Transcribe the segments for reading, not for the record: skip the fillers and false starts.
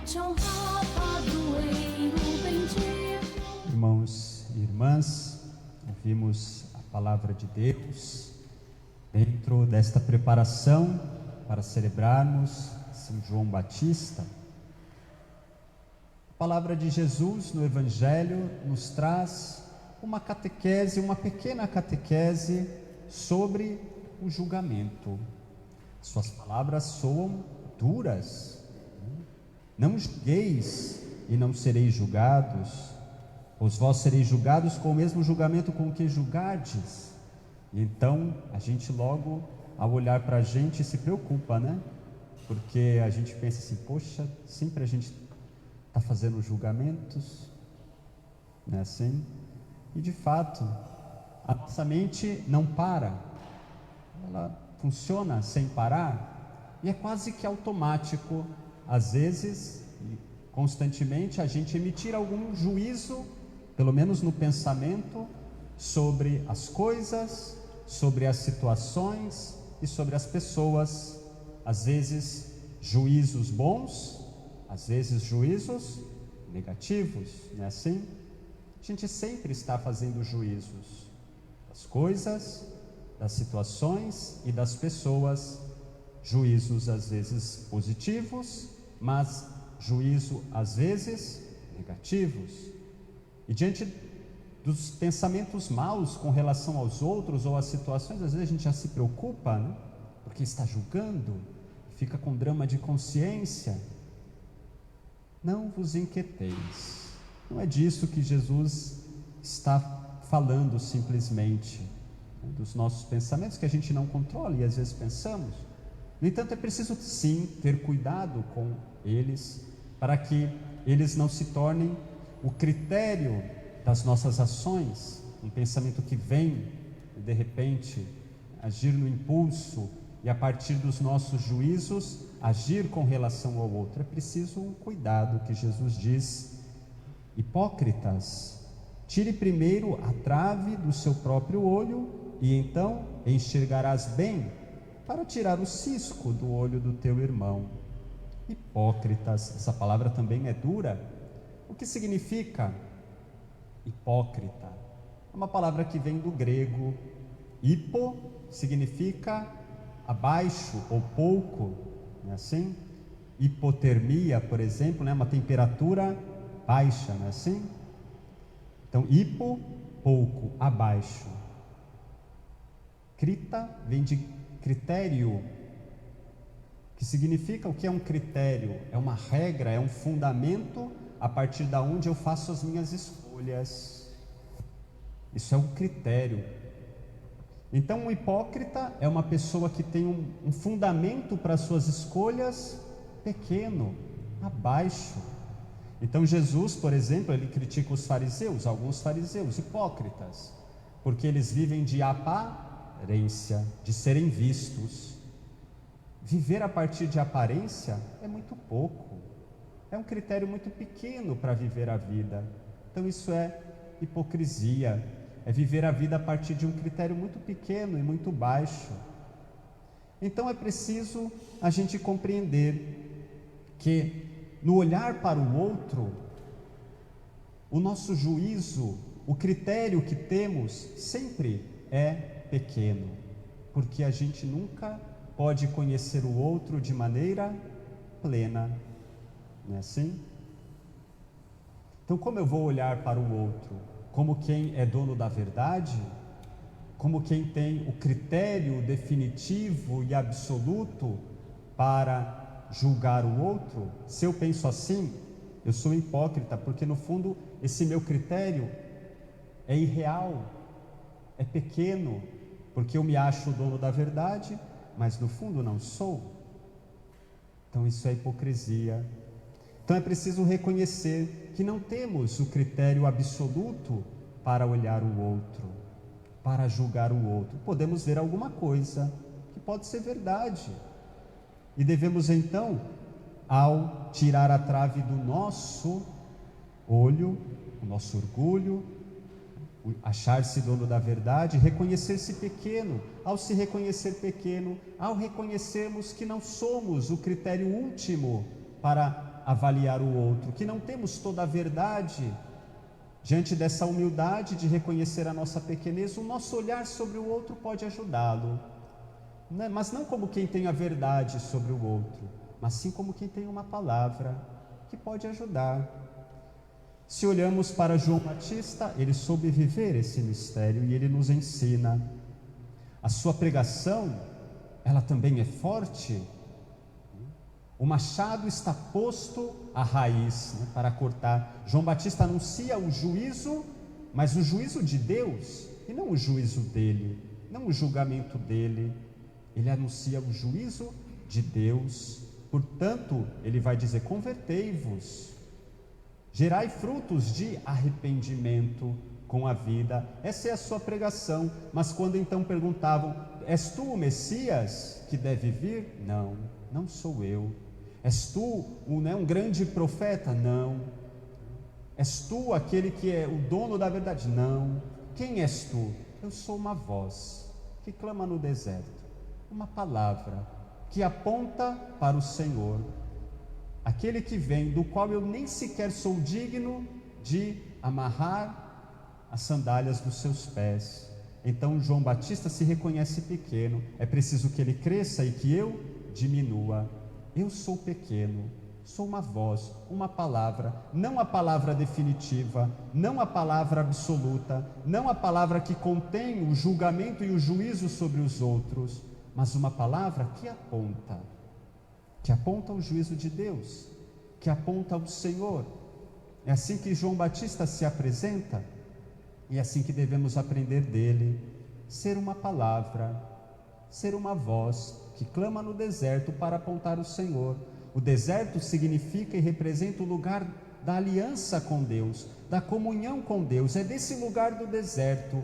te honrar, padroeiro bendito. Irmãos e irmãs, ouvimos a palavra de Deus dentro desta preparação para celebrarmos São João Batista. A palavra de Jesus no Evangelho nos traz uma catequese, uma pequena catequese sobre o julgamento. Suas palavras soam duras. Não julgueis e não sereis julgados, pois vós sereis julgados com o mesmo julgamento com que julgardes. E então a gente logo, ao olhar para a gente, se preocupa, né? Porque a gente pensa assim, poxa, sempre a gente está fazendo julgamentos, não é assim? E de fato, a nossa mente não para, ela funciona sem parar, e é quase que automático, às vezes, e constantemente, a gente emitir algum juízo, pelo menos no pensamento, sobre as coisas, sobre as situações e sobre as pessoas, às vezes juízos bons, às vezes juízos negativos, não é assim? A gente sempre está fazendo juízos das coisas, das situações e das pessoas, juízos às vezes positivos, mas juízo às vezes negativos. E diante dos pensamentos maus com relação aos outros ou às situações, às vezes a gente já se preocupa, né? Porque está julgando, fica com drama de consciência. Não vos inquieteis. Não é disso que Jesus está falando simplesmente, né? Dos nossos pensamentos que a gente não controla e às vezes pensamos. No entanto, é preciso sim ter cuidado com eles, para que eles não se tornem o critério das nossas ações, um pensamento que vem e de repente agir no impulso e a partir dos nossos juízos agir com relação ao outro. É preciso um cuidado que Jesus diz: hipócritas, tire primeiro a trave do seu próprio olho e então enxergarás bem para tirar o cisco do olho do teu irmão. Hipócritas, essa palavra também é dura. O que significa hipócrita? É uma palavra que vem do grego. Hipo significa abaixo ou pouco, não é assim? Hipotermia, por exemplo, né? Uma temperatura baixa, não é assim? Então, hipo, pouco, abaixo. Crita vem de critério, que significa o que é um critério? É uma regra, é um fundamento a partir da onde eu faço as minhas escolhas. Isso é um critério. Então, um hipócrita é uma pessoa que tem um fundamento para suas escolhas pequeno, abaixo. Então, Jesus, por exemplo, ele critica os fariseus, alguns fariseus hipócritas, porque eles vivem de aparência, de serem vistos. Viver a partir de aparência é muito pouco, é um critério muito pequeno para viver a vida. Então isso é hipocrisia, é viver a vida a partir de um critério muito pequeno e muito baixo. Então é preciso a gente compreender que no olhar para o outro, o nosso juízo, o critério que temos sempre é pequeno, porque a gente nunca pode conhecer o outro de maneira plena, não é assim? Então, como eu vou olhar para o outro? Como quem é dono da verdade? Como quem tem o critério definitivo e absoluto para julgar o outro? Se eu penso assim, eu sou hipócrita, porque no fundo esse meu critério é irreal, é pequeno, porque eu me acho o dono da verdade, mas no fundo não sou. Então isso é hipocrisia. Então é preciso reconhecer que não temos o critério absoluto para olhar o outro, para julgar o outro. Podemos ver alguma coisa que pode ser verdade, e devemos então, ao tirar a trave do nosso olho, o nosso orgulho, achar-se dono da verdade, reconhecer-se pequeno. Ao se reconhecer pequeno, ao reconhecermos que não somos o critério último para avaliar o outro, que não temos toda a verdade. Diante dessa humildade de reconhecer a nossa pequenez, o nosso olhar sobre o outro pode ajudá-lo, né? Mas não como quem tem a verdade sobre o outro, mas sim como quem tem uma palavra que pode ajudar. Se olhamos para João Batista, ele soube viver esse mistério e ele nos ensina. A sua pregação, ela também é forte. O machado está posto à raiz, né, para cortar. João Batista anuncia o juízo, mas o juízo de Deus, e não o juízo dele, não o julgamento dele. Ele anuncia o juízo de Deus. Portanto, ele vai dizer: convertei-vos, gerai frutos de arrependimento com a vida. Essa é a sua pregação. Mas quando então perguntavam: és tu o Messias que deve vir? Não, não sou eu. És tu um grande profeta? Não. És tu aquele que é o dono da verdade? Não. Quem és tu? Eu sou uma voz que clama no deserto, uma palavra que aponta para o Senhor, aquele que vem, do qual eu nem sequer sou digno de amarrar as sandálias dos seus pés. Então João Batista se reconhece pequeno. É preciso que ele cresça e que eu diminua. Eu sou pequeno, sou uma voz, uma palavra, não a palavra definitiva, não a palavra absoluta, não a palavra que contém o julgamento e o juízo sobre os outros, mas uma palavra que aponta o juízo de Deus, que aponta ao Senhor. É assim que João Batista se apresenta, e é assim que devemos aprender dele: ser uma palavra, ser uma voz que clama no deserto para apontar o Senhor. O deserto significa e representa o lugar da aliança com Deus, da comunhão com Deus. É desse lugar do deserto,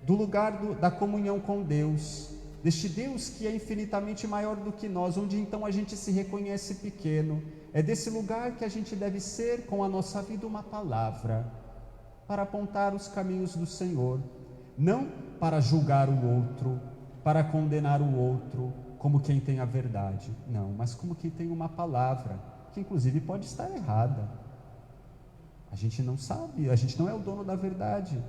do lugar da comunhão com Deus, deste Deus que é infinitamente maior do que nós, onde então a gente se reconhece pequeno. É desse lugar que a gente deve ser com a nossa vida uma palavra, para apontar os caminhos do Senhor, não para julgar o outro, para condenar o outro como quem tem a verdade, não, mas como quem tem uma palavra, que inclusive pode estar errada. A gente não sabe, a gente não é o dono da verdade.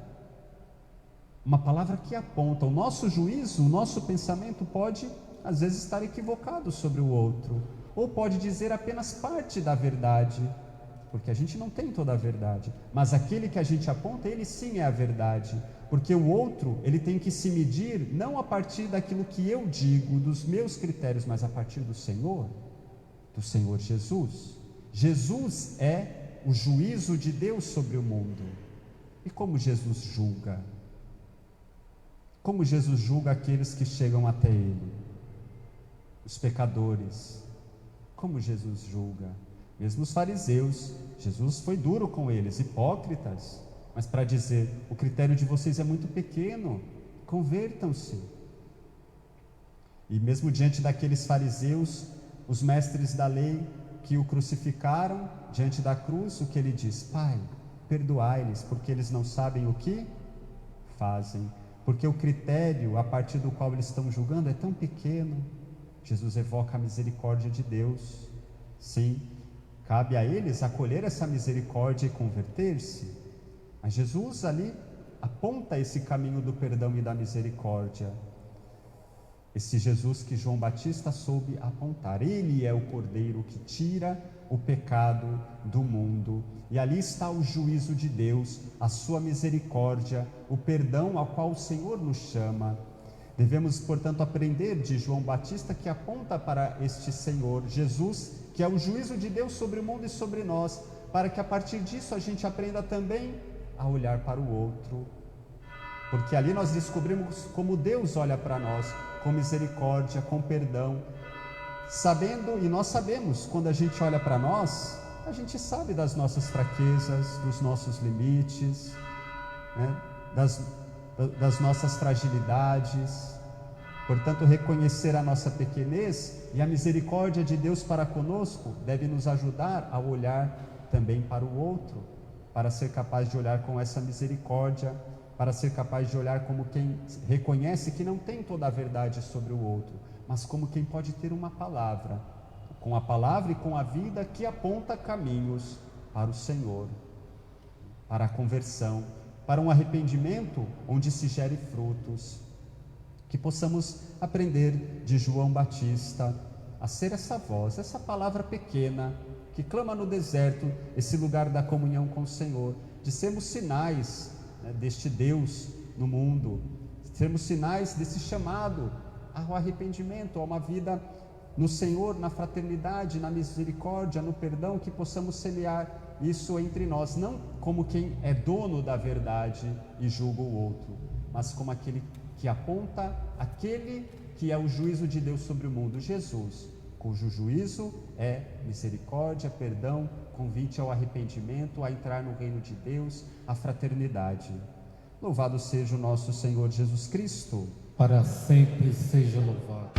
Uma palavra que aponta. O nosso juízo, o nosso pensamento pode às vezes estar equivocado sobre o outro, ou pode dizer apenas parte da verdade, porque a gente não tem toda a verdade, mas aquele que a gente aponta, ele sim é a verdade, porque o outro, ele tem que se medir não a partir daquilo que eu digo, dos meus critérios, mas a partir do Senhor Jesus. Jesus é o juízo de Deus sobre o mundo. E como Jesus julga? Como Jesus julga aqueles que chegam até Ele, os pecadores? Como Jesus julga? Mesmo os fariseus, Jesus foi duro com eles, hipócritas, mas para dizer: o critério de vocês é muito pequeno, convertam-se. E mesmo diante daqueles fariseus, os mestres da lei que o crucificaram diante da cruz, o que ele diz? Pai, perdoai-lhes, porque eles não sabem o que fazem. Porque o critério a partir do qual eles estão julgando é tão pequeno. Jesus evoca a misericórdia de Deus. Sim, cabe a eles acolher essa misericórdia e converter-se, mas Jesus ali aponta esse caminho do perdão e da misericórdia. Esse Jesus que João Batista soube apontar. Ele é o Cordeiro que tira o pecado do mundo, e ali está o juízo de Deus, a sua misericórdia, o perdão ao qual o Senhor nos chama. Devemos, portanto, aprender de João Batista, que aponta para este Senhor Jesus, que é o juízo de Deus sobre o mundo e sobre nós, para que a partir disso a gente aprenda também a olhar para o outro, porque ali nós descobrimos como Deus olha para nós, com misericórdia, com perdão, sabendo, e nós sabemos, quando a gente olha para nós, a gente sabe das nossas fraquezas, dos nossos limites, né? das nossas fragilidades. Portanto, reconhecer a nossa pequenez e a misericórdia de Deus para conosco deve nos ajudar a olhar também para o outro, para ser capaz de olhar com essa misericórdia, para ser capaz de olhar como quem reconhece que não tem toda a verdade sobre o outro, mas como quem pode ter uma palavra com a palavra e com a vida que aponta caminhos para o Senhor, para a conversão, para um arrependimento onde se gere frutos. Que possamos aprender de João Batista a ser essa voz, essa palavra pequena que clama no deserto, esse lugar da comunhão com o Senhor, de sermos sinais, né, deste Deus no mundo, sermos sinais desse chamado ao arrependimento, a uma vida no Senhor, na fraternidade, na misericórdia, no perdão, que possamos semear isso entre nós, não como quem é dono da verdade e julga o outro, mas como aquele que aponta aquele que é o juízo de Deus sobre o mundo, Jesus, cujo juízo é misericórdia, perdão, convite ao arrependimento, a entrar no reino de Deus, a fraternidade. Louvado seja o nosso Senhor Jesus Cristo. Para sempre seja louvado.